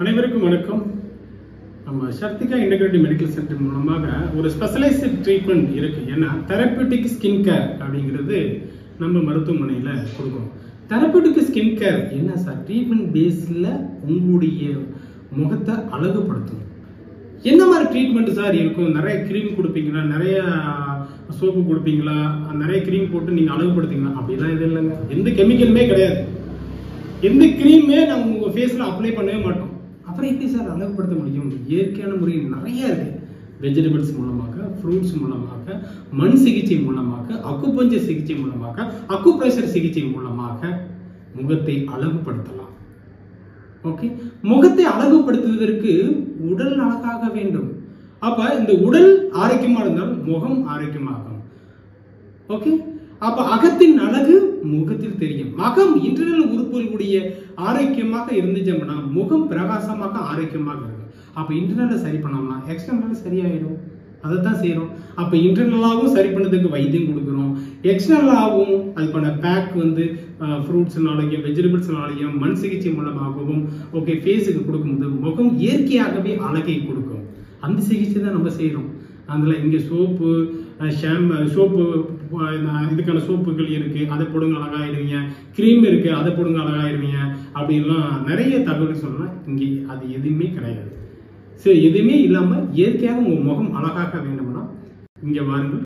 அனைவருக்கும் வணக்கம். நம்ம சர்த்திகா இன்டெகிரேட்டிவ் மெடிக்கல் சென்டர் மூலமாக ஒரு ஸ்பெஷலைஸ்டு ட்ரீட்மெண்ட் இருக்கு. ஏன்னா தெரபியூட்டிக் ஸ்கின் கேர் அப்படிங்கிறது நம்ம மருத்துவமனையில கொடுக்குறோம். தெரபியூட்டிக் ஸ்கின் கேர் என்ன சார்? ட்ரீட்மெண்ட் பேஸ்ல உங்களுடைய முகத்தை அழகுபடுத்தும். என்ன மாதிரி ட்ரீட்மெண்ட் சார் இருக்கும்? நிறைய கிரீம் கொடுப்பீங்களா? நிறைய சோப்பு கொடுப்பீங்களா? நிறைய கிரீம் போட்டு நீங்க அழகுபடுத்தீங்களா? அப்படிலாம் எதுவும் இல்லைங்க. எந்த கெமிக்கலுமே கிடையாது. எந்த கிரீமே நம்ம உங்க ஃபேஸ்ல அப்ளை பண்ணவே மாட்டோம். அப்புறம் எப்படி சார் அழகுபடுத்த முடியும்? இயற்கையான முறை நிறைய இருக்கு. வெஜிடபிள்ஸ் மூலமாக, ஃப்ரூட்ஸ் மூலமாக, மண் சிகிச்சை மூலமாக, அக்குபஞ்சர் சிகிச்சை மூலமாக, அக்குப்ரெஷர் சிகிச்சை மூலமாக முகத்தை அழகுபடுத்தலாம். ஓகே, முகத்தை அழகுபடுத்துவதற்கு உடல் அழகாக வேண்டும். அப்ப இந்த உடல் ஆரோக்கியமா இருந்தால் முகம் ஆரோக்கியமாகும். ஓகே, அப்ப அகத்தின் அழகு முகத்தில் தெரியும். மகம் இன்டர்னல் உறுப்புகளுடைய ஆரோக்கியமாக இருந்துச்சோம்னா முகம் பிரகாசமாக ஆரோக்கியமாக இருக்கும். அப்ப இன்டர்னலை சரி பண்ணோம்னா எக்ஸ்டர்னல் சரியாயிடும். அதை தான் செய்யறோம். அப்ப இன்டர்னலாவும் சரி பண்ணதுக்கு வைத்தியம் கொடுக்குறோம். எக்ஸ்டர்னலாகவும் அதுக்கான பேக் ஃப்ரூட்ஸ்னாலையும் வெஜிடபிள்ஸ்னாலையும் மண் சிகிச்சை மூலமாகவும் ஓகே ஃபேஸுக்கு கொடுக்கும்போது முகம் இயற்கையாகவே அழகை கொடுக்கும். அந்த சிகிச்சை தான் நம்ம செய்யறோம். அதில் இங்கே சோப்பு சோப்பு இதுக்கான சோப்புகள் இருக்கு, அதை போடுங்க அழகாயிருவீங்க. கிரீம் இருக்கு, அதை போடுங்க அழகாயிருவீங்க. அப்படின்லாம் நிறைய தகவல் சொல்லலாம். இங்கே அது எதுவுமே கிடையாது. சரி, எதுவுமே இல்லாமல் இயற்கையாக உங்கள் முகம் அழகாக வேண்டும்னா இங்கே வாருங்கள்.